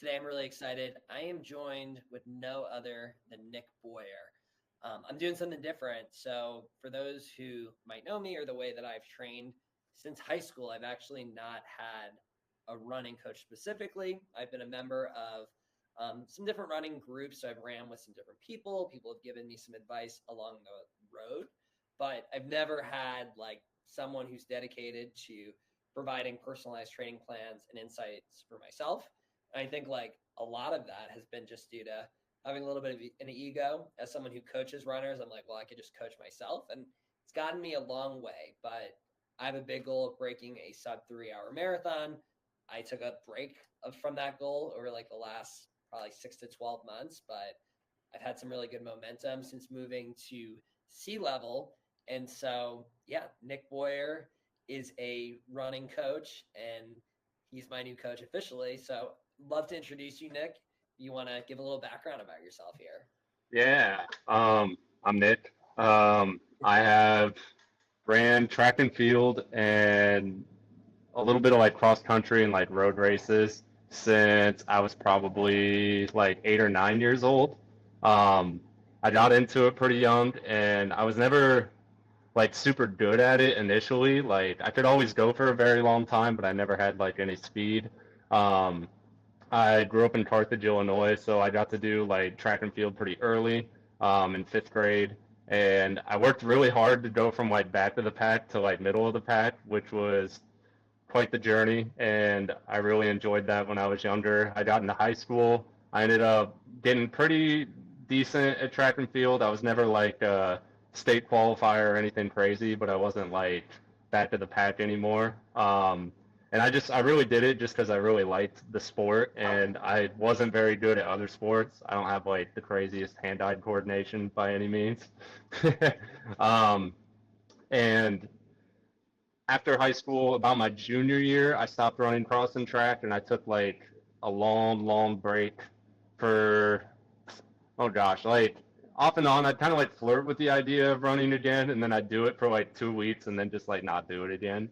Today, I'm really excited. I am joined with no other than Nick Boyer. I'm doing something different. So, for those who might know me or the way that I've trained since high school, I've actually not had a running coach specifically. I've been a member of some different running groups. So, I've ran with some different people. People have given me some advice along the road, but I've never had like someone who's dedicated to providing personalized training plans and insights for myself. I think like a lot of that has been just due to having a little bit of an ego as someone who coaches runners. I'm like, well, I could just coach myself. And it's gotten me a long way, but I have a big goal of breaking a sub 3 hour marathon. I took a break from that goal over like the last probably 6 to 12 months, but I've had some really good momentum since moving to sea level. And so, yeah, Nick Boyer is a running coach and he's my new coach officially. So love to introduce you, Nick. You want to give a little background about yourself here? Yeah, I'm Nick. I have ran track and field and a little bit of like cross country and like road races since I was probably like 8 or 9 years old. Um, I got into it pretty young and I was never like super good at it initially. Like I could always go for a very long time, but I never had like any speed. Um, I grew up in Carthage, Illinois, so I got to do like track and field pretty early, in fifth grade. And I worked really hard to go from like back of the pack to like middle of the pack, which was quite the journey. And I really enjoyed that when I was younger. I got into high school. I ended up getting pretty decent at track and field. I was never like a state qualifier or anything crazy, but I wasn't like back of the pack anymore. And I really did it just because I really liked the sport, and I wasn't very good at other sports. I don't have like the craziest hand-eye coordination by any means. um, and after high school, about my junior year, I stopped running cross and track, and I took like a long, long break for, oh gosh, like off and on. I'd kind of like flirt with the idea of running again, and then I'd do it for like 2 weeks, and then just like not do it again.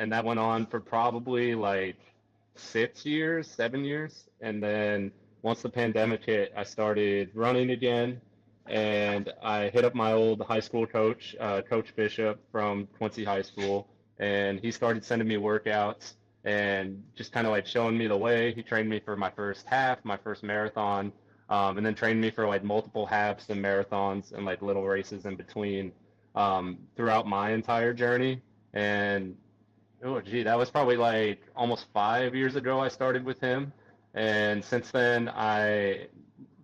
And that went on for probably like 6 years, 7 years, and then once the pandemic hit, I started running again, and I hit up my old high school coach, Coach Bishop from Quincy High School, and he started sending me workouts and just kind of like showing me the way. He trained me for my first half, my first marathon, and then trained me for like multiple halves and marathons and like little races in between, throughout my entire journey. And oh, gee, that was probably like almost 5 years ago I started with him. And since then, I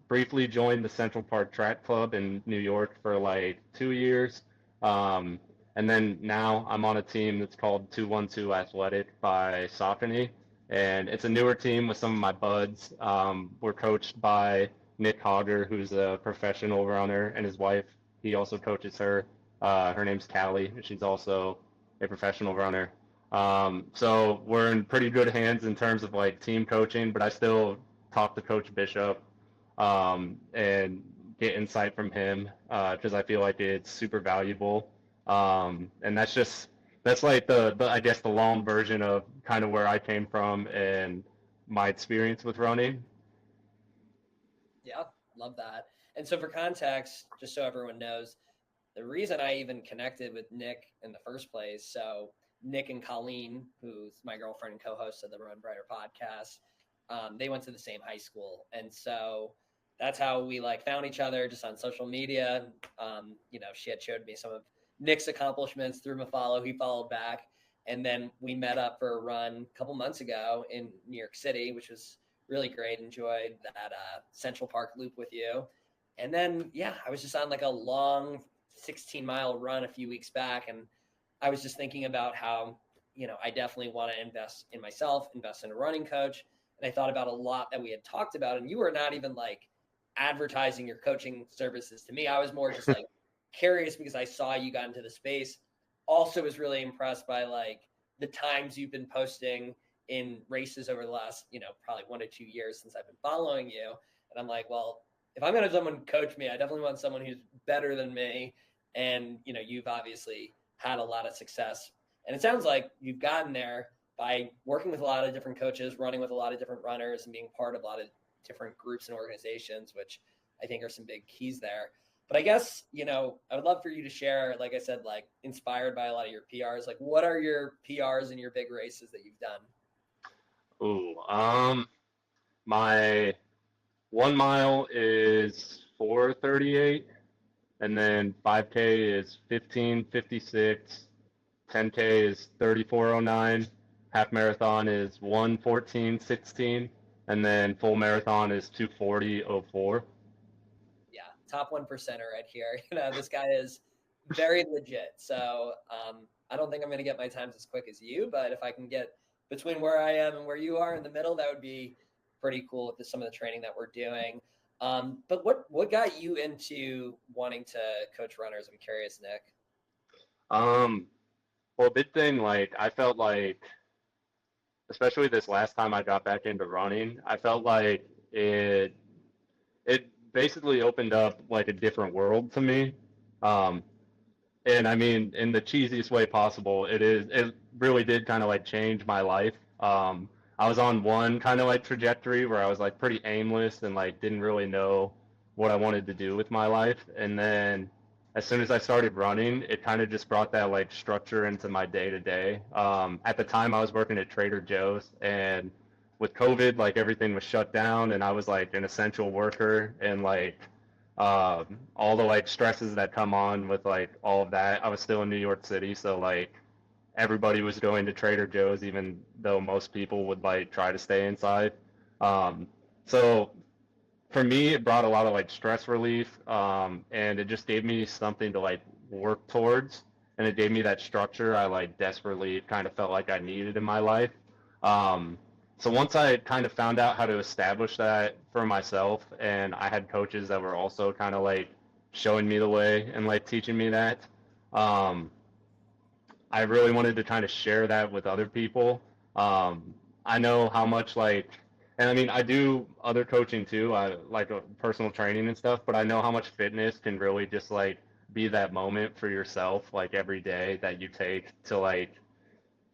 briefly joined the Central Park Track Club in New York for like 2 years. Um, and then now I'm on a team that's called 212 Athletic by Saucony. And it's a newer team with some of my buds. We're coached by Nick Hogger, who's a professional runner, and his wife. He also coaches her. Her name's Callie. She's also a professional runner. So we're in pretty good hands in terms of like team coaching, but I still talk to Coach Bishop, and get insight from him, because I feel like it's super valuable. And that's like the I guess the long version of kind of where I came from and my experience with running. Yeah, love that. And so for context, just so everyone knows, the reason I even connected with Nick in the first place, so Nick and Colleen, who's my girlfriend and co-host of the Run Breiter podcast, they went to the same high school. And so that's how we like found each other just on social media. She had showed me some of Nick's accomplishments through my follow. He followed back. And then we met up for a run a couple months ago in New York City, which was really great. Enjoyed that Central Park loop with you. And then, yeah, I was just on like a long 16-mile run a few weeks back. And I was just thinking about how, I definitely want to invest in myself, invest in a running coach. And I thought about a lot that we had talked about. And you were not even like advertising your coaching services to me. I was more just like curious because I saw you got into the space. Also was really impressed by like the times you've been posting in races over the last, probably 1 to 2 years since I've been following you. And I'm like, well, if I'm going to have someone coach me, I definitely want someone who's better than me. And, you've obviously had a lot of success. And it sounds like you've gotten there by working with a lot of different coaches, running with a lot of different runners, and being part of a lot of different groups and organizations, which I think are some big keys there. But I guess, I would love for you to share, like I said, like inspired by a lot of your PRs, like what are your PRs in your big races that you've done? Ooh, my 1 mile is 4:38, and then 5K is 15:56, 10K is 34:09, half marathon is 1:14:16, and then full marathon is 2:40:04. Yeah, top 1%er right here. This guy is very legit. So I don't think I'm going to get my times as quick as you, but if I can get between where I am and where you are in the middle, that would be pretty cool with some of the training that we're doing. But what got you into wanting to coach runners? I'm curious, Nick. Well, big thing, like I felt like, especially this last time I got back into running, I felt like it basically opened up like a different world to me. Um, and I mean, in the cheesiest way possible, it really did kind of like change my life. I was on one kind of like trajectory where I was like pretty aimless and like didn't really know what I wanted to do with my life. And then as soon as I started running, it kind of just brought that like structure into my day to day. At the time I was working at Trader Joe's, and with COVID, like everything was shut down, and I was like an essential worker, and like all the like stresses that come on with like all of that. I was still in New York City, so like everybody was going to Trader Joe's, even though most people would like try to stay inside. Um, so for me, it brought a lot of like stress relief, and it just gave me something to like work towards, and it gave me that structure I like desperately kind of felt like I needed in my life. Um, so once I kind of found out how to establish that for myself, and I had coaches that were also kind of like showing me the way and like teaching me that, um, I really wanted to kind of share that with other people. I know how much like, and I mean, I do other coaching too. I like personal training and stuff, but I know how much fitness can really just like be that moment for yourself, like every day that you take to like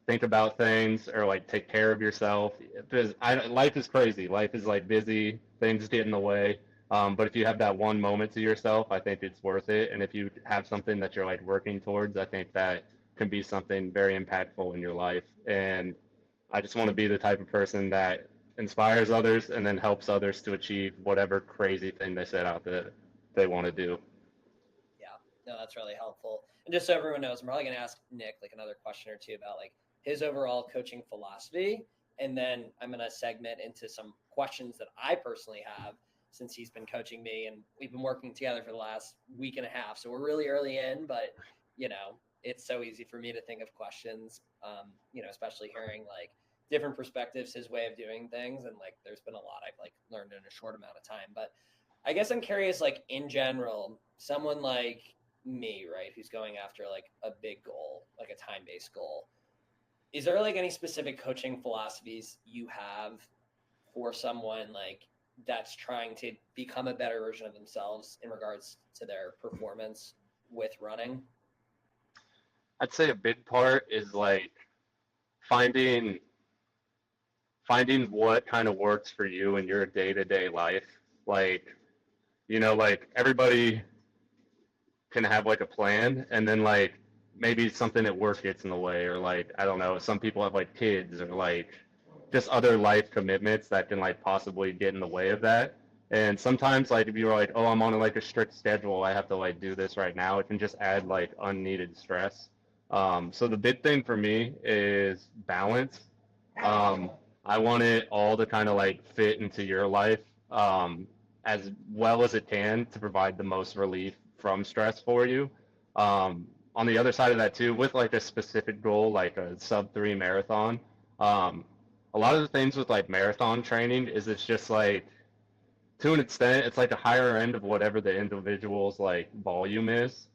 think about things or like take care of yourself. Because life is crazy. Life is like busy. Things get in the way. But if you have that one moment to yourself, I think it's worth it. And if you have something that you're like working towards, I think that can be something very impactful in your life. And I just want to be the type of person that inspires others and then helps others to achieve whatever crazy thing they set out that they want to do. Yeah, no, that's really helpful. And just so everyone knows, I'm probably going to ask Nick like another question or two about like his overall coaching philosophy. And then I'm going to segment into some questions that I personally have since he's been coaching me, and we've been working together for the last week and a half. So we're really early in, but it's so easy for me to think of questions, especially hearing like different perspectives, his way of doing things. And like, there's been a lot I've like learned in a short amount of time, but I guess I'm curious, like in general, someone like me, right, who's going after like a big goal, like a time-based goal, is there like any specific coaching philosophies you have for someone like that's trying to become a better version of themselves in regards to their performance with running? I'd say a big part is like finding what kind of works for you in your day-to-day life. Like, like everybody can have like a plan, and then like maybe something at work gets in the way, or like, I don't know, some people have like kids or like just other life commitments that can like possibly get in the way of that. And sometimes like if you're like, oh, I'm on like a strict schedule, I have to like do this right now, it can just add like unneeded stress. So the big thing for me is balance. Um, I want it all to kind of like fit into your life, as well as it can to provide the most relief from stress for you. On the other side of that too, with like a specific goal, like a sub 3 marathon, um, a lot of the things with like marathon training is it's just like, to an extent, it's like a higher end of whatever the individual's like volume is.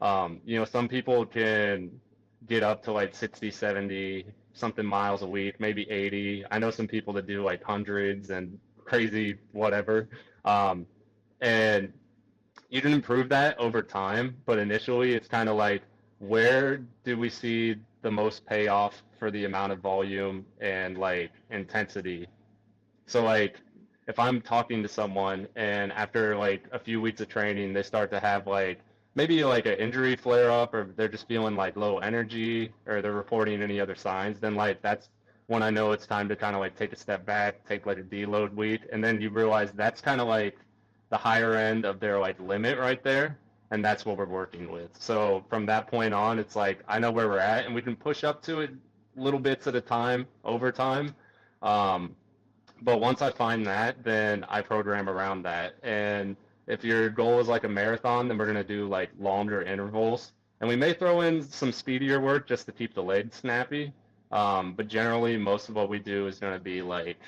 Some people can get up to like 60, 70 something miles a week, maybe 80. I know some people that do like hundreds and crazy whatever. And you can improve that over time, but initially it's kind of like, where do we see the most payoff for the amount of volume and like intensity. So like if I'm talking to someone and after like a few weeks of training, they start to have like maybe like an injury flare up or they're just feeling like low energy or they're reporting any other signs, then like that's when I know it's time to kind of like take a step back, take like a deload week. And then you realize that's kind of like the higher end of their like limit right there. And that's what we're working with. So from that point on, it's like I know where we're at and we can push up to it little bits at a time over time. Um, but once I find that, then I program around that. And if your goal is like a marathon, then we're going to do like longer intervals. And we may throw in some speedier work just to keep the legs snappy. But generally, most of what we do is going to be like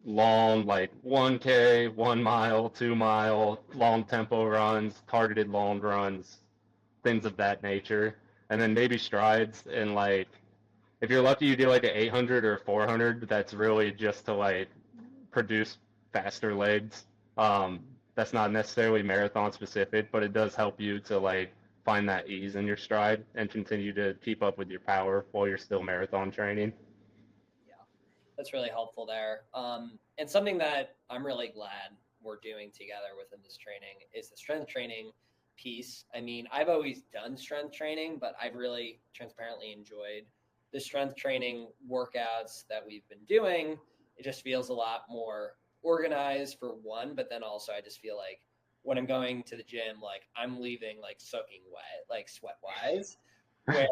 long, like 1K, 1 mile, 2 mile, long tempo runs, targeted long runs, things of that nature. And then maybe strides and like if you're lucky, you do like an 800 or 400. That's really just to like produce faster legs. Um, that's not necessarily marathon specific, but it does help you to like find that ease in your stride and continue to keep up with your power while you're still marathon training. Yeah, that's really helpful there. And something that I'm really glad we're doing together within this training is the strength training piece. I mean, I've always done strength training, but I've really transparently enjoyed the strength training workouts that we've been doing. It just feels a lot more organized for one, but then also I just feel like when I'm going to the gym, like I'm leaving like soaking wet, like sweat wise, where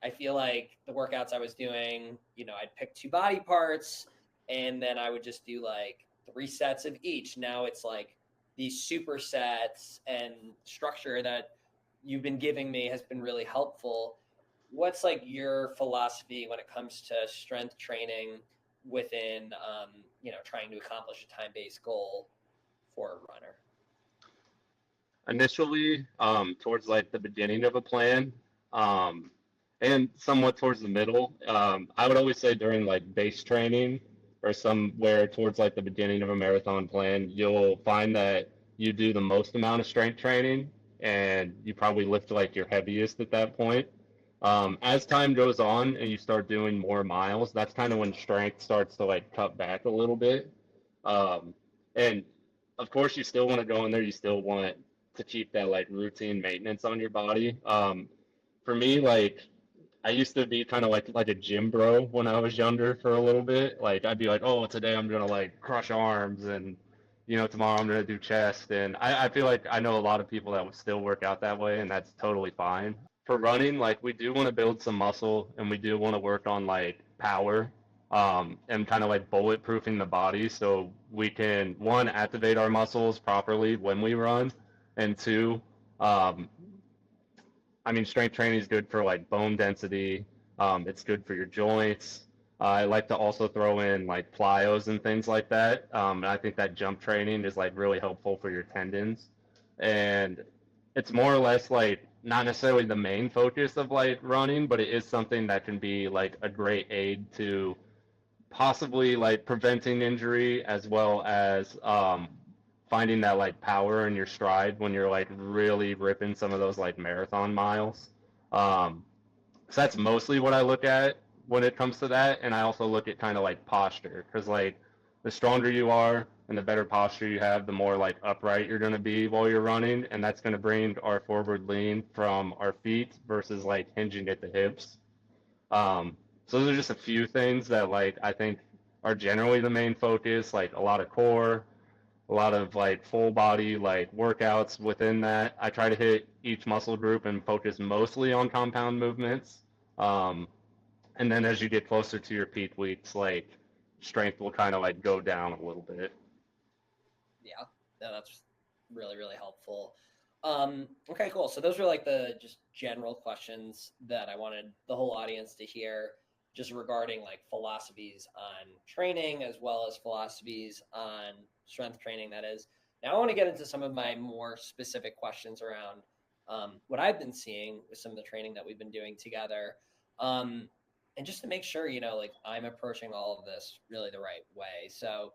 I feel like the workouts I was doing, I'd pick two body parts and then I would just do like 3 sets of each. Now it's like these supersets and structure that you've been giving me has been really helpful. What's like your philosophy when it comes to strength training within, trying to accomplish a time-based goal for a runner? Initially, towards like the beginning of a plan, um, and somewhat towards the middle, I would always say during like base training or somewhere towards like the beginning of a marathon plan, you'll find that you do the most amount of strength training and you probably lift like your heaviest at that point. As time goes on and you start doing more miles, that's kind of when strength starts to like cut back a little bit. Um, and of course, you still want to go in there. You still want to keep that like routine maintenance on your body. For me, like I used to be kind of like a gym bro when I was younger for a little bit. Like I'd be like, oh, today I'm gonna like crush arms and tomorrow I'm gonna do chest. And I feel like I know a lot of people that would still work out that way, and that's totally fine. For running, like we do want to build some muscle and we do want to work on like power, and kind of like bulletproofing the body so we can one activate our muscles properly when we run, and two, um, I mean, strength training is good for like bone density. It's good for your joints. I like to also throw in like plyos and things like that. And I think that jump training is like really helpful for your tendons. And it's more or less like not necessarily the main focus of like running, but it is something that can be like a great aid to possibly like preventing injury as well as finding that like power in your stride when you're like really ripping some of those like marathon miles. Um, so that's mostly what I look at when it comes to that. And I also look at kind of like posture because like the stronger you are and the better posture you have, the more like upright you're going to be while you're running. And that's going to bring our forward lean from our feet versus like hinging at the hips. So those are just a few things that like I think are generally the main focus, like a lot of core, a lot of like full body like workouts within that. I try to hit each muscle group and focus mostly on compound movements. Um, and then as you get closer to your peak weeks, like strength will kind of like go down a little bit. Yeah, no, that's really, really helpful. Okay, cool. So those were like the just general questions that I wanted the whole audience to hear just regarding like philosophies on training as well as philosophies on strength training, that is. Now I want to get into some of my more specific questions around what I've been seeing with some of the training that we've been doing together. And just to make sure, like I'm approaching all of this really the right way. So,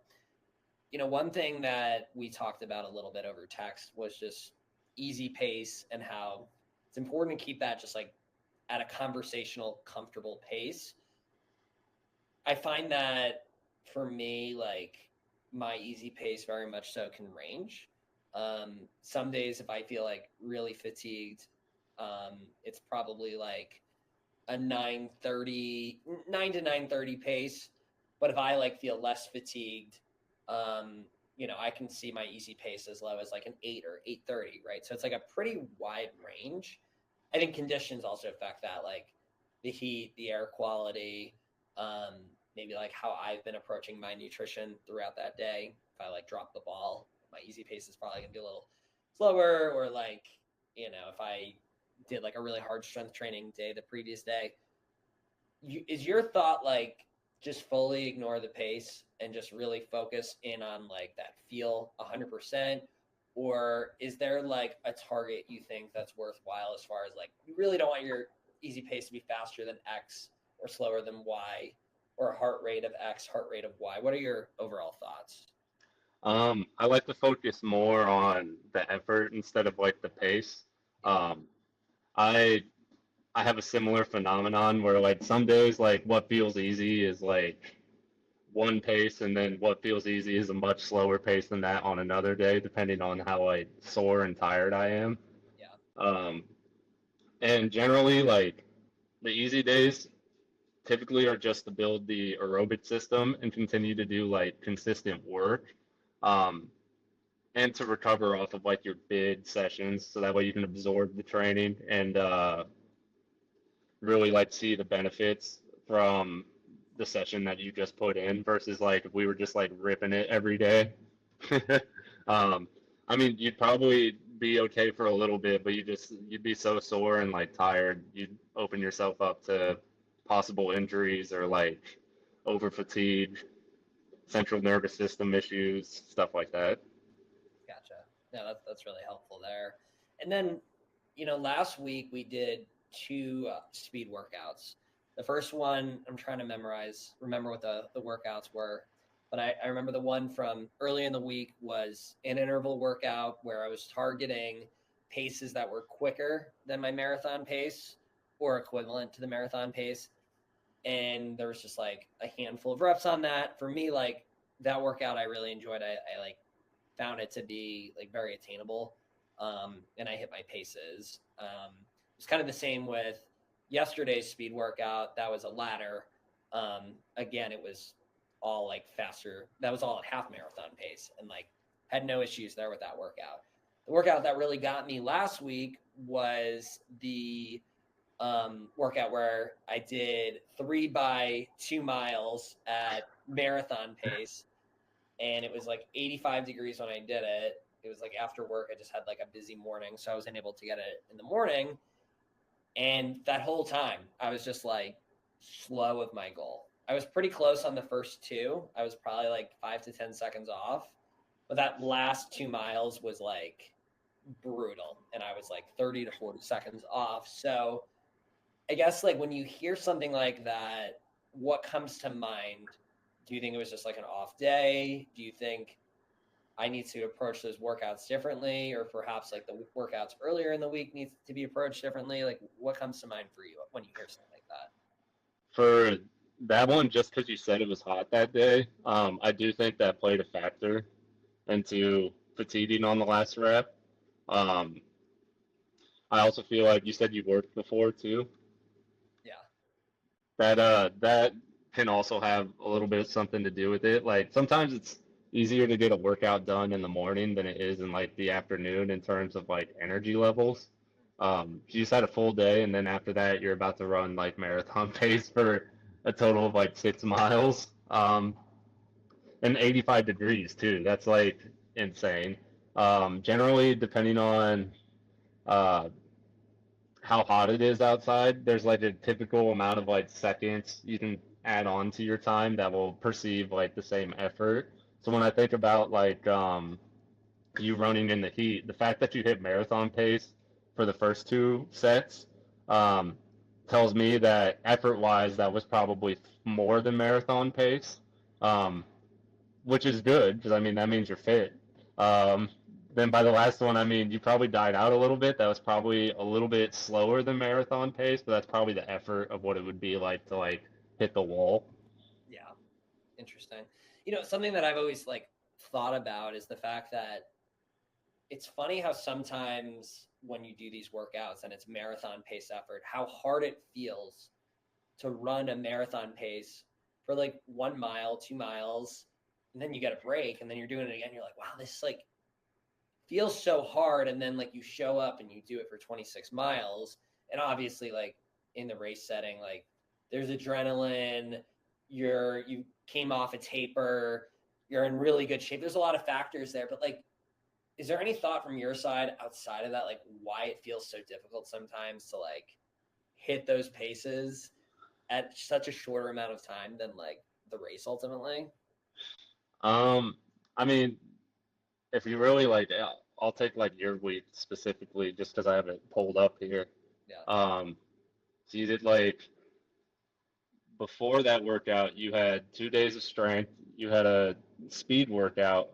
one thing that we talked about a little bit over text was just easy pace and how it's important to keep that just like at a conversational, comfortable pace. I find that for me, like my easy pace very much so can range. Some days if I feel like really fatigued, it's probably like a 9 to 9:30 pace. But if I like feel less fatigued, I can see my easy pace as low as like an 8 or 8:30, right? So it's like a pretty wide range. I think conditions also affect that, like the heat, the air quality, um, maybe like how I've been approaching my nutrition throughout that day. If I like drop the ball, my easy pace is probably gonna be a little slower, or like, if I did like a really hard strength training day the previous day. Is your thought like just fully ignore the pace and just really focus in on like that feel 100%? Or is there like a target you think that's worthwhile, as far as like you really don't want your easy pace to be faster than X or slower than Y, or a heart rate of X, heart rate of Y? What are your overall thoughts? I like to focus more on the effort instead of like the pace. Um, I I have a similar phenomenon where like some days like what feels easy is like one pace, and then what feels easy is a much slower pace than that on another day, depending on how like sore and tired I am. Yeah. Um, and generally like the easy days typically are just to build the aerobic system and continue to do like consistent work. Um, and to recover off of like your big sessions, so that way you can absorb the training and really like see the benefits from the session that you just put in, versus like if we were just like ripping it every day. um, I mean, you'd probably be okay for a little bit, but you'd be so sore and like tired, you'd open yourself up to possible injuries or like over fatigue, central nervous system issues, stuff like that. Gotcha. No, that's really helpful there. And then, last week we did two speed workouts. The first one, I'm trying to remember what the workouts were, but I remember the one from early in the week was an interval workout where I was targeting paces that were quicker than my marathon pace or equivalent to the marathon pace. And there was just like a handful of reps on that. For me, like that workout I really enjoyed. I like found it to be like very attainable. And I hit my paces. It's kind of the same with yesterday's speed workout. That was a ladder. Again, it was all like faster. That was all at half marathon pace, and like had no issues there with that workout. The workout that really got me last week was the workout where I did 3 by 2 miles at marathon pace, and it was like 85 degrees when I did it. It was like after work. I just had like a busy morning, so I wasn't able to get it in the morning. And that whole time, I was just like slow of my goal. I was pretty close on the first two. I was probably like 5 to 10 seconds off, but that last 2 miles was like brutal, and I was like 30 to 40 seconds off. So I guess like when you hear something like that, what comes to mind? Do you think it was just like an off day? Do you think I need to approach those workouts differently, or perhaps like the workouts earlier in the week needs to be approached differently? Like what comes to mind for you when you hear something like that? For that one, just because you said it was hot that day, I do think that played a factor into fatiguing on the last rep. Um, I also feel like you said you worked before too. Yeah. That can also have a little bit of something to do with it. Like sometimes it's easier to get a workout done in the morning than it is in like the afternoon in terms of like energy levels. You just had a full day, and then after that you're about to run like marathon pace for a total of like 6 miles. And 85 degrees too. That's like insane. Generally, depending on uh, how hot it is outside, there's like a typical amount of like seconds you can add on to your time that will perceive like the same effort. So when I think about like you running in the heat, the fact that you hit marathon pace for the first two sets um, tells me that effort wise that was probably more than marathon pace, which is good because I mean that means you're fit. Um, then by the last one, I mean, you probably died out a little bit. That was probably a little bit slower than marathon pace, but that's probably the effort of what it would be like to like hit the wall. Yeah, interesting. Something that I've always like thought about is the fact that it's funny how sometimes when you do these workouts and it's marathon pace effort, how hard it feels to run a marathon pace for like 1 mile, 2 miles, and then you get a break, and then you're doing it again. You're like, wow, this like feels so hard. And then like you show up and you do it for 26 miles. And obviously, like in the race setting, like there's adrenaline, you came off a taper, you're in really good shape. There's a lot of factors there, but like, is there any thought from your side outside of that, like why it feels so difficult sometimes to like hit those paces at such a shorter amount of time than like the race ultimately? I mean, if you really like, I'll take like your week specifically just because I have it pulled up here. Yeah. So you did like before that workout, you had 2 days of strength, you had a speed workout.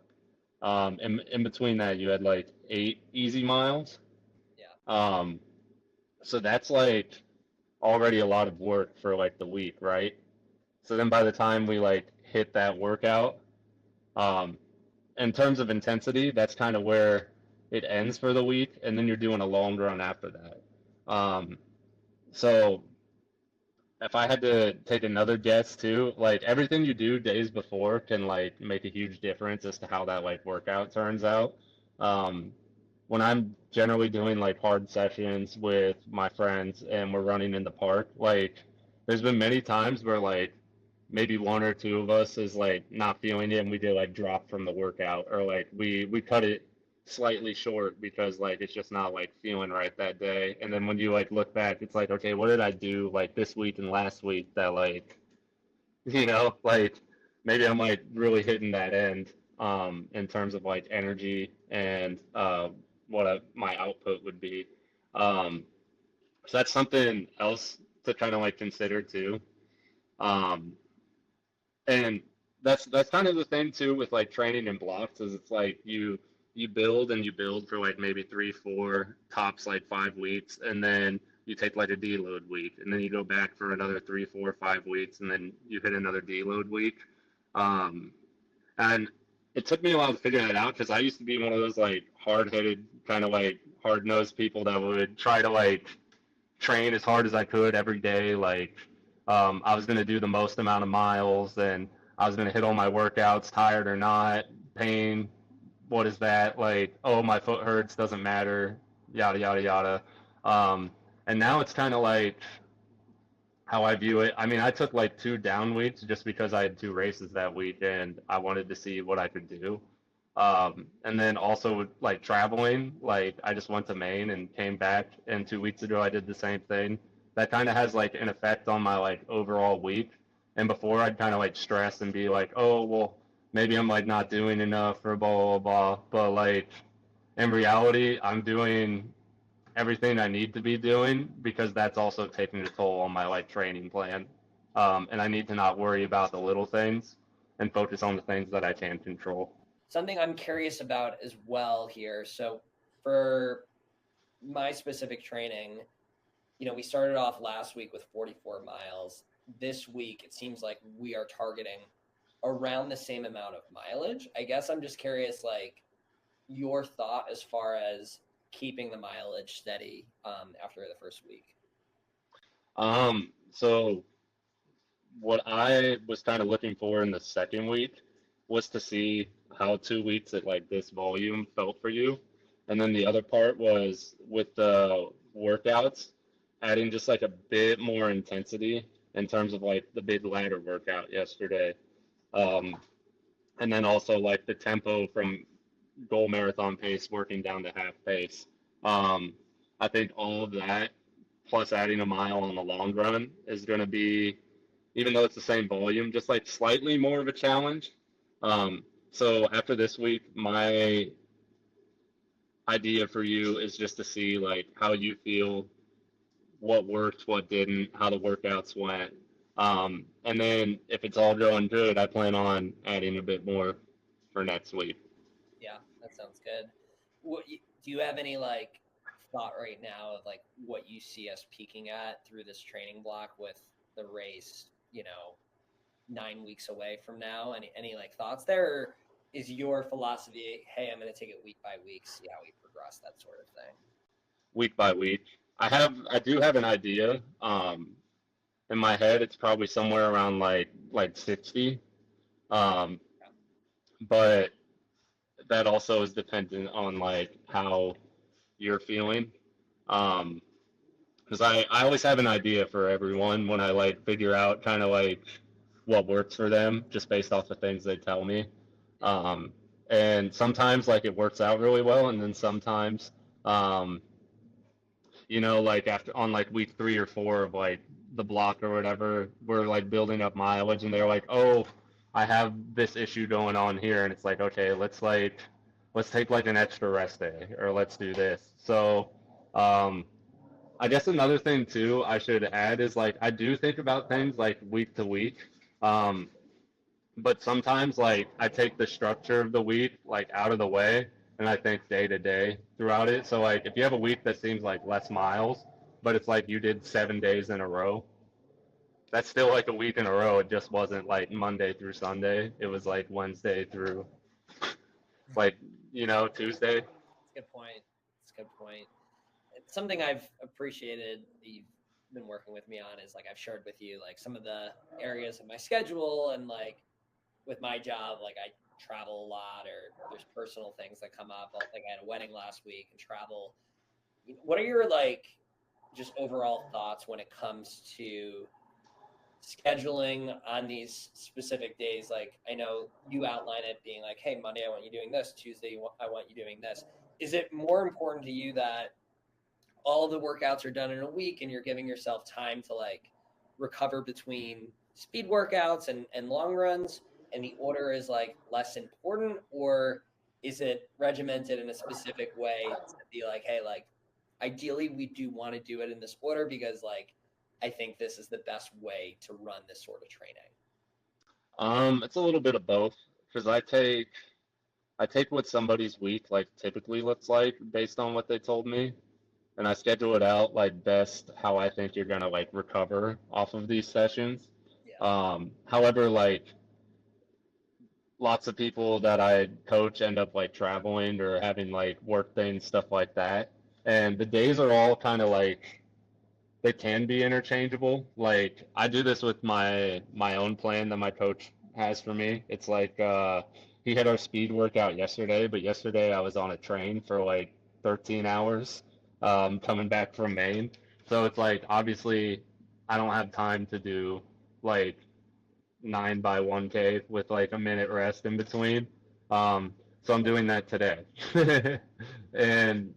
In between that, you had like 8 easy miles. Yeah. So that's like already a lot of work for like the week, right? So then by the time we like hit that workout, um, in terms of intensity, that's kind of where it ends for the week, and then you're doing a long run after that. So if I had to take another guess too, like everything you do days before can like make a huge difference as to how that like workout turns out. Um, when I'm generally doing like hard sessions with my friends and we're running in the park, like there's been many times where like maybe one or two of us is like not feeling it and we did like drop from the workout or like we cut it slightly short because like it's just not like feeling right that day. And then when you like look back, it's like, okay, what did I do like this week and last week that like, like maybe I'm like really hitting that end in terms of like energy and what my output would be. Um, so that's something else to kind of like consider too. Um, and that's kind of the thing too with like training in blocks is it's like you build and you build for like maybe 3, 4, tops like 5 weeks, and then you take like a deload week, and then you go back for another 3, 4, 5 weeks, and then you hit another deload week. Um, and it took me a while to figure that out because I used to be one of those like hard-headed kind of like hard-nosed people that would try to like train as hard as I could every day. Like I was going to do the most amount of miles and I was going to hit all my workouts, tired or not, pain. What is that? Like, oh, my foot hurts, doesn't matter, yada, yada, yada. Um, and now it's kind of like how I view it. I mean, I took like 2 down weeks just because I had 2 races that week and I wanted to see what I could do. And then also like traveling, like I just went to Maine and came back, and 2 weeks ago I did the same thing. That kind of has like an effect on my like overall week. And before I'd kind of like stress and be like, oh, well, maybe I'm like not doing enough or blah, blah, blah. But like in reality, I'm doing everything I need to be doing because that's also taking a toll on my like training plan. And I need to not worry about the little things and focus on the things that I can control. Something I'm curious about as well here. So for my specific training, we started off last week with 44 miles. This week, it seems like we are targeting around the same amount of mileage. I guess I'm just curious, like, your thought as far as keeping the mileage steady after the first week. So what I was kind of looking for in the second week was to see how 2 weeks at like this volume felt for you. And then the other part was with the workouts, adding just like a bit more intensity in terms of like the big ladder workout yesterday. Um, and then also like the tempo from goal marathon pace working down to half pace. Um, I think all of that plus adding a mile on the long run is going to be, even though it's the same volume, just like slightly more of a challenge. So after this week, my idea for you is just to see like how you feel, what worked, what didn't, how the workouts went. And then if it's all going good, I plan on adding a bit more for next week. Yeah, that sounds good. Do you have any like thought right now of like what you see us peaking at through this training block with the race, 9 weeks away from now? Any like thoughts there? Or is your philosophy, hey, I'm going to take it week by week, see how we progress, that sort of thing? Week by week. I do have an idea. In my head, it's probably somewhere around like 60. Um, but that also is dependent on like how you're feeling. Um, because I always have an idea for everyone when I like figure out kind of like what works for them just based off the things they tell me. Um, and sometimes like it works out really well, and then sometimes, um, like after on like week 3 or 4 of like the block or whatever, we're like building up mileage, and they're like, oh, I have this issue going on here, and it's like, okay, let's take like an extra rest day, or let's do this. So, um, I guess another thing too I should add is like I do think about things like week to week. Um, but sometimes like I take the structure of the week like out of the way, and I think day to day throughout it. So like if you have a week that seems like less miles, but it's like you did 7 days in a row, that's still like a week in a row. It just wasn't like Monday through Sunday. It was like Wednesday through like, Tuesday. It's a good point. It's a good point. It's something I've appreciated that you've been working with me on is like I've shared with you like some of the areas of my schedule, and like with my job, like I travel a lot, or there's personal things that come up. Like I had a wedding last week and travel. What are your like just overall thoughts when it comes to scheduling on these specific days? Like I know you outline it being like, hey, Monday I want you doing this, Tuesday I want you doing this. Is it more important to you that all the workouts are done in a week and you're giving yourself time to like recover between speed workouts and long runs, and the order is like less important? Or is it regimented in a specific way to be like, hey, like ideally we do want to do it in this order because like I think this is the best way to run this sort of training? It's a little bit of both because I take what somebody's week like typically looks like based on what they told me, and I schedule it out like best how I think you're gonna like recover off of these sessions. Yeah. However, like lots of people that I coach end up like traveling or having like work things, stuff like that. And the days are all kind of like they can be interchangeable. Like I do this with my own plan that my coach has for me. It's like he had our speed workout yesterday, but yesterday I was on a train for like 13 hours coming back from Maine. So it's like obviously I don't have time to do like 9 by 1K with like a minute rest in between. So I'm doing that today. And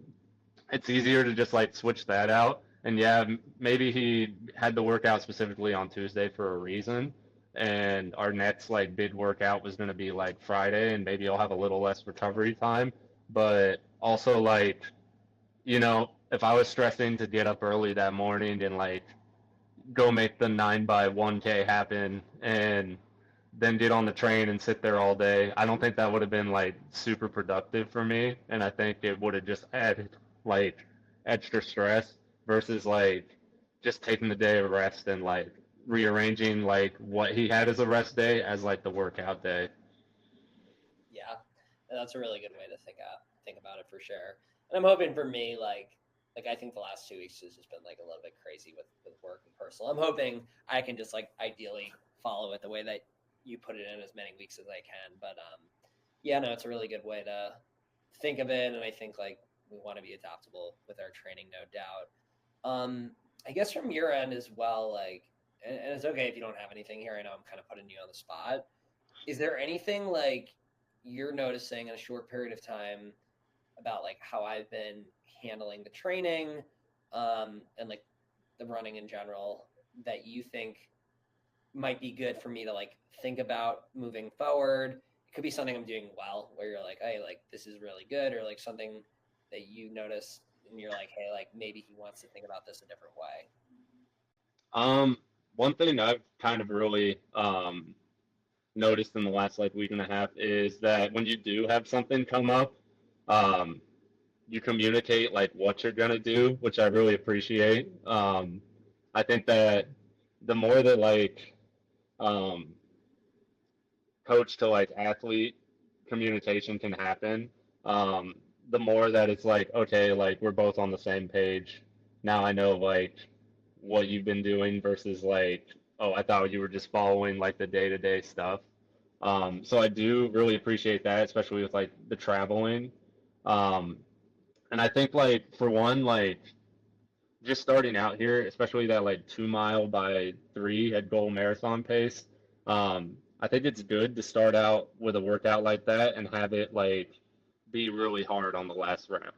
it's easier to just like switch that out. And yeah, maybe he had the workout specifically on Tuesday for a reason. And our next like big workout was going to be like Friday, and maybe I'll have a little less recovery time. But also like, if I was stressing to get up early that morning and like go make the 9 by 1K happen and then get on the train and sit there all day, I don't think that would have been like super productive for me. And I think it would have just added like extra stress versus like just taking the day of rest and like rearranging like what he had as a rest day as like the workout day. Yeah, that's a really good way to think about it for sure. And I'm hoping for me, like I think the last 2 weeks has just been like a little bit crazy with work and personal. I'm hoping I can just like ideally follow it the way that you put it in as many weeks as I can. But yeah, no, it's a really good way to think of it, and I think like we want to be adaptable with our training, no doubt. I guess from your end as well, like, and it's okay if you don't have anything here. I know I'm kind of putting you on the spot. Is there anything like you're noticing in a short period of time about like how I've been handling the training, and like the running in general, that you think might be good for me to like think about moving forward? It could be something I'm doing well where you're like, hey, like this is really good, or like something that you notice and you're like, hey, like maybe he wants to think about this a different way. One thing I've kind of really noticed in the last like week and a half is that when you do have something come up, um, you communicate like what you're gonna do, which I really appreciate. I think that the more that like um, coach to like athlete communication can happen, um, the more that it's like, okay, like we're both on the same page. Now I know like what you've been doing versus like, oh, I thought you were just following like the day-to-day stuff. So I do really appreciate that, especially with like the traveling. Um, and I think like for one, like just starting out here, especially that like 2 mile by three at goal marathon pace, I think it's good to start out with a workout like that and have it like be really hard on the last rep.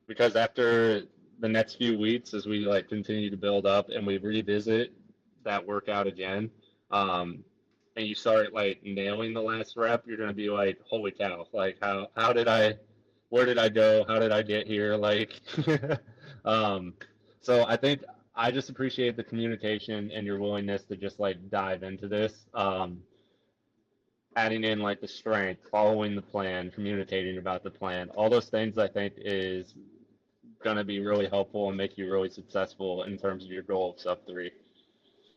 Because after the next few weeks, as we like continue to build up and we revisit that workout again, um, and you start like nailing the last rep, you're gonna be like, holy cow, like how did I, where did I go? How did I get here? Like, um, so I think I just appreciate the communication and your willingness to just like dive into this. Adding in like the strength, following the plan, communicating about the plan, all those things I think is going to be really helpful and make you really successful in terms of your goal of sub three.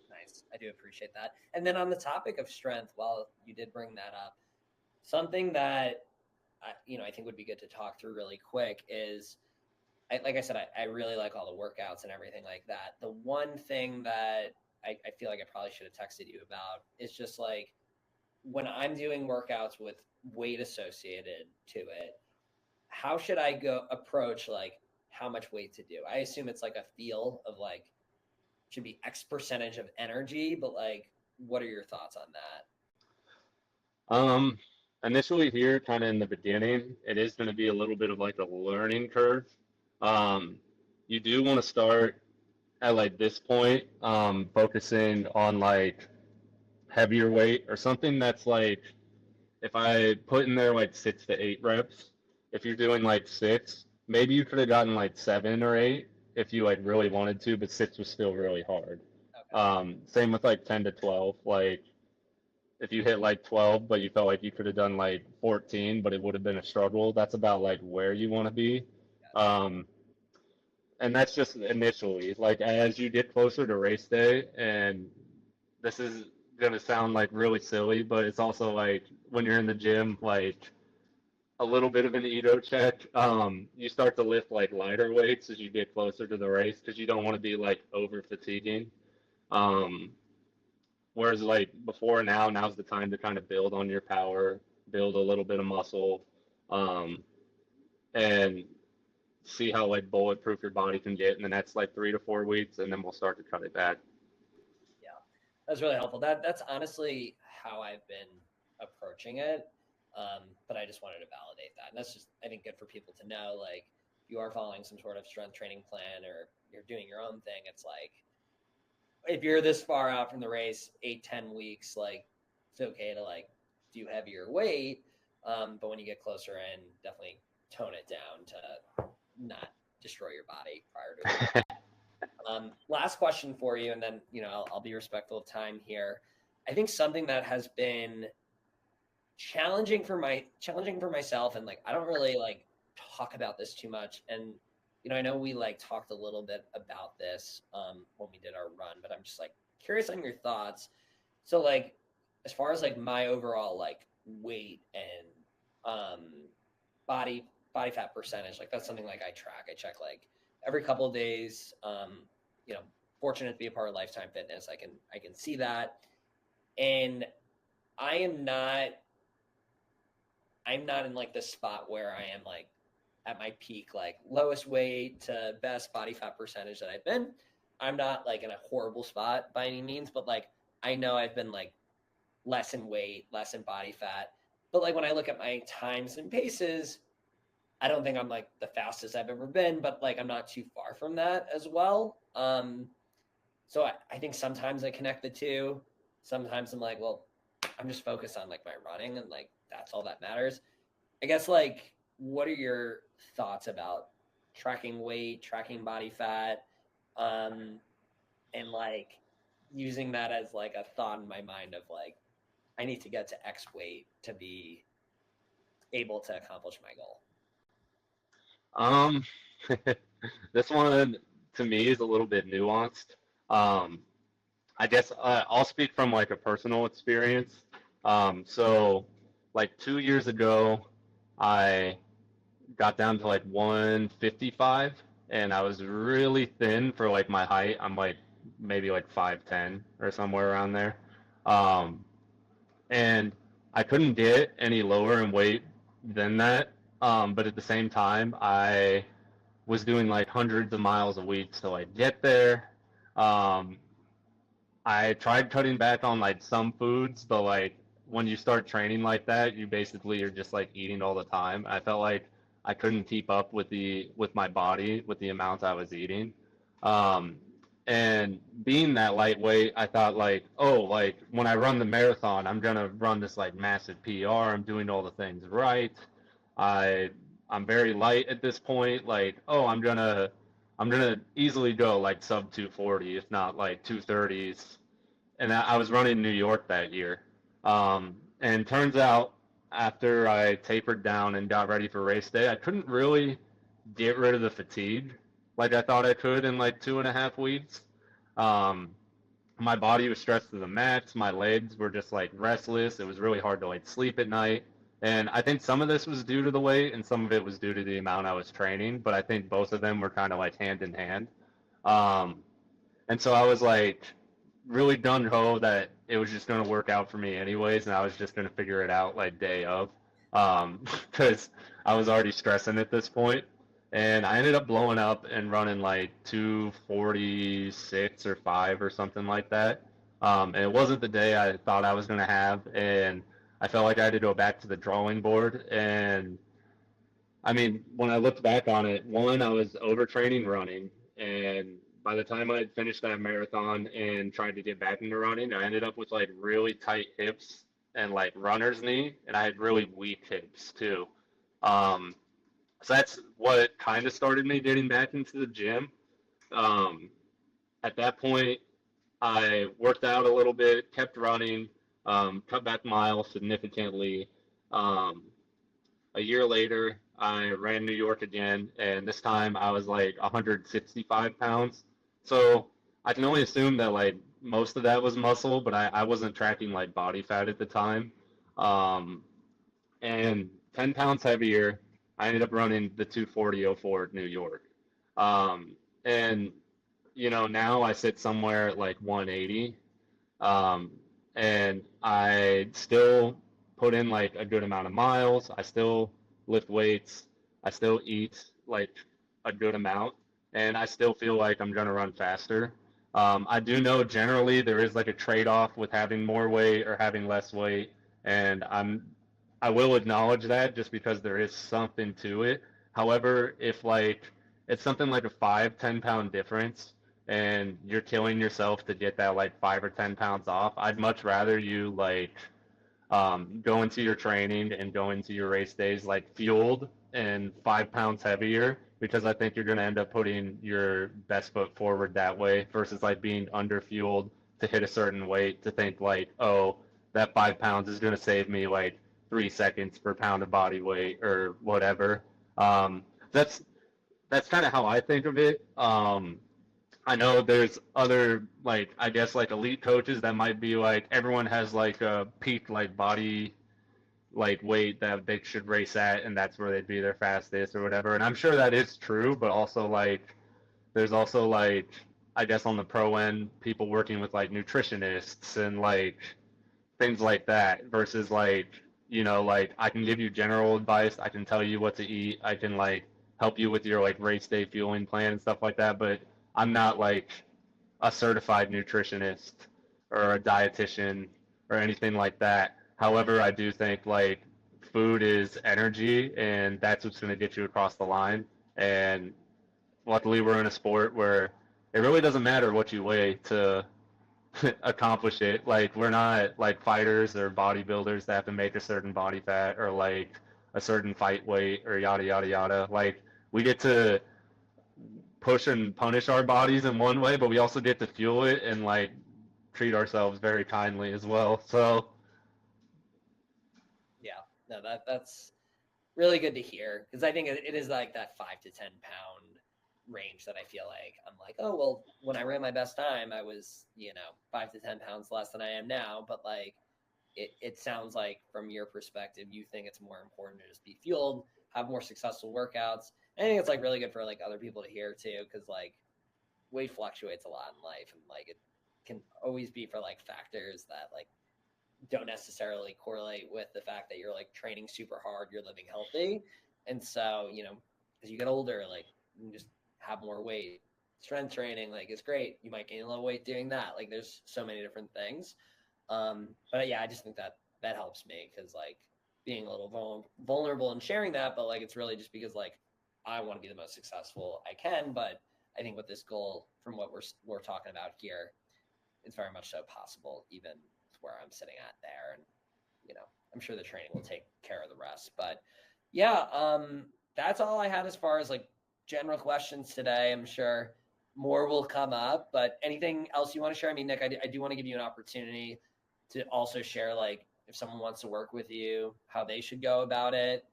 Nice. I do appreciate that. And then on the topic of strength, while you did bring that up, something that I think would be good to talk through really quick is, like I said, I really like all the workouts and everything like that. The one thing that I feel like I probably should have texted you about is just like when I'm doing workouts with weight associated to it, how should I go approach like how much weight to do? I assume it's like a feel of like should be X percentage of energy, but like what are your thoughts on that? Um, Initially here, kind of in the beginning, it is going to be a little bit of like a learning curve. Um, you do want to start at like this point, focusing on like heavier weight or something that's like if I put in there like 6 to 8 reps, if you're doing like six, maybe you could have gotten like 7 or 8 if you like really wanted to, but six was still really hard. Okay. Same with like 10 to 12. Like if you hit like 12, but you felt like you could have done like 14, but it would have been a struggle, that's about like where you want to be. Gotcha. Um, and that's just initially. Like as you get closer to race day, and this is gonna sound like really silly, but it's also like when you're in the gym, like a little bit of an ego check. You start to lift like lighter weights as you get closer to the race because you don't want to be like over fatiguing. Um, Whereas like before now's the time to kind of build on your power, build a little bit of muscle, um, and see how like bulletproof your body can get in the next like 3 to 4 weeks, and then we'll start to cut it back. Yeah, that's really helpful. That's honestly how I've been approaching it. But I just wanted to validate that, and that's just I think good for people to know. Like, if you are following some sort of strength training plan or you're doing your own thing, it's like if you're this far out from the race, 8-10 weeks, like it's okay to like do heavier weight. But when you get closer in, definitely tone it down to not destroy your body prior to it. Last question for you, and then I'll be respectful of time here. I think something that has been challenging for myself, and like I don't really like talk about this too much. And I know we like talked a little bit about this when we did our run, but I'm just like curious on your thoughts. So like as far as like my overall like weight and body fat percentage, like that's something like I track. I check like every couple of days. You know, fortunate to be a part of Lifetime Fitness. I can see that. And I am not I'm not in like the spot where I am like at my peak, like lowest weight to best body fat percentage that I've been. I'm not like in a horrible spot by any means, but like I know I've been like less in weight, less in body fat. But like when I look at my times and paces, I don't think I'm like the fastest I've ever been, but like I'm not too far from that as well. So I think sometimes I connect the two. Sometimes I'm like, well, I'm just focused on like my running and like that's all that matters. I guess like what are your thoughts about tracking weight, tracking body fat, and like using that as like a thought in my mind of like I need to get to X weight to be able to accomplish my goal. Um, this one to me is a little bit nuanced. Um, I guess I'll speak from like a personal experience. So like 2 years ago, I got down to like 155, and I was really thin for like my height. I'm like maybe like 5'10" or somewhere around there. Um, and I couldn't get any lower in weight than that. But at the same time, I was doing like hundreds of miles a week to like get there. Um, I tried cutting back on like some foods, but like when you start training like that, you basically are just like eating all the time. I felt like I couldn't keep up with my body with the amount I was eating. Um, and being that lightweight, I thought like, oh, like when I run the marathon, I'm gonna run this like massive PR. I'm doing all the things right. I I'm very light at this point. Like, oh, I'm gonna easily go like sub 240, if not like 230s. And I was running New York that year. And turns out after I tapered down and got ready for race day, I couldn't really get rid of the fatigue like I thought I could in like 2.5 weeks. Um, my body was stressed to the max. My legs were just like restless. It was really hard to like sleep at night. And I think some of this was due to the weight and some of it was due to the amount I was training, but I think both of them were kind of like hand in hand. Um, and so I was like really gung ho that it was just going to work out for me anyways, and I was just going to figure it out like day of, because I was already stressing at this point. And I ended up blowing up and running like 246 or 5 or something like that. And it wasn't the day I thought I was going to have, and I felt like I had to go back to the drawing board. And I mean, when I looked back on it, one, I was overtraining running, and by the time I had finished that marathon and tried to get back into running, I ended up with like really tight hips and like runner's knee, and I had really weak hips too. Um, so that's what kind of started me getting back into the gym. Um, at that point, I worked out a little bit, kept running, cut back miles significantly. Um, a year later, I ran New York again, and this time I was like 165 pounds. So I can only assume that like most of that was muscle, but I wasn't tracking like body fat at the time. Um, and 10 pounds heavier, I ended up running the 240.04 at New York. Um, and now I sit somewhere at like 180. Um, and I still put in like a good amount of miles. I still lift weights. I still eat like a good amount, and I still feel like I'm gonna run faster. I do know generally there is like a trade-off with having more weight or having less weight, and I will acknowledge that just because there is something to it. However, if like it's something like a 5-10 pound difference and you're killing yourself to get that like 5 or 10 pounds off, I'd much rather you like go into your training and go into your race days like fueled and 5 pounds heavier, because I think you're going to end up putting your best foot forward that way versus like being under fueled to hit a certain weight to think like, oh, that 5 pounds is going to save me like 3 seconds per pound of body weight or whatever. Um, that's that's kind of how I think of it. I know there's other like I guess like elite coaches that might be like everyone has like a peak like body like weight that they should race at and that's where they'd be their fastest or whatever. And I'm sure that is true, but also like there's also like I guess on the pro end people working with like nutritionists and like things like that versus like like I can give you general advice, I can tell you what to eat, I can like help you with your like race day fueling plan and stuff like that, but I'm not like a certified nutritionist or a dietitian or anything like that. However, I do think like food is energy and that's what's going to get you across the line. And luckily we're in a sport where it really doesn't matter what you weigh to accomplish it. Like we're not like fighters or bodybuilders that have to make a certain body fat or like a certain fight weight or yada yada yada. Like we get to push and punish our bodies in one way, but we also get to fuel it and like treat ourselves very kindly as well. So Yeah, no, that's really good to hear, because I think it is like that 5 to 10 pound range that I feel like I'm like, oh, well, when I ran my best time, I was, 5 to 10 pounds less than I am now. But like, it sounds like from your perspective, you think it's more important to just be fueled, have more successful workouts. I think it's like really good for like other people to hear too, because like weight fluctuates a lot in life, and like it can always be for like factors that like don't necessarily correlate with the fact that you're like training super hard, you're living healthy. And so, as you get older, like you just have more weight. Strength training, like, is great. You might gain a little weight doing that. Like, there's so many different things. But yeah, I just think that helps me, because like being a little vulnerable and sharing that, but like it's really just because like I want to be the most successful I can. But I think with this goal, from what we're talking about here, it's very much so possible, even where I'm sitting at there. And, I'm sure the training will take care of the rest. But yeah, that's all I had as far as like general questions today. I'm sure more will come up, but anything else you want to share? I mean, Nick, I do want to give you an opportunity to also share, like, if someone wants to work with you, how they should go about it.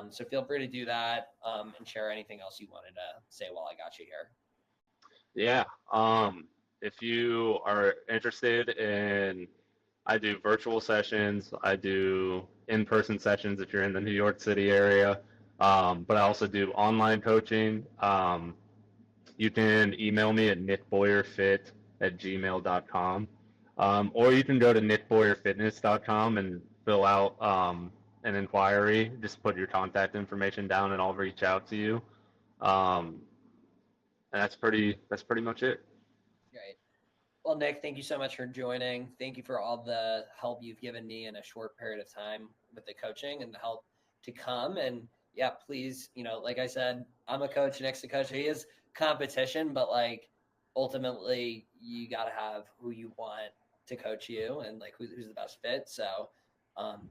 So feel free to do that, and share anything else you wanted to say while I got you here. Yeah. If you are interested in, I do virtual sessions, I do in-person sessions if you're in the New York City area, but I also do online coaching. You can email me at nickboyerfit@gmail.com, or you can go to nickboyerfitness.com and fill out an inquiry. Just put your contact information down, and I'll reach out to you. And that's pretty much it. Great. Well, Nick, thank you so much for joining. Thank you for all the help you've given me in a short period of time with the coaching and the help to come. And yeah, please, like I said, I'm a coach next to coach. He is competition, but like ultimately you got to have who you want to coach you, and like who's the best fit. So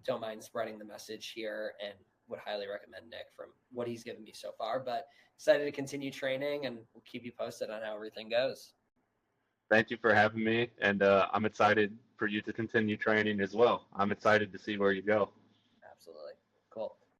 don't mind spreading the message here, and would highly recommend Nick from what he's given me so far. But excited to continue training, and we'll keep you posted on how everything goes. Thank you for having me, and I'm excited for you to continue training as well. I'm excited to see where you go. Absolutely.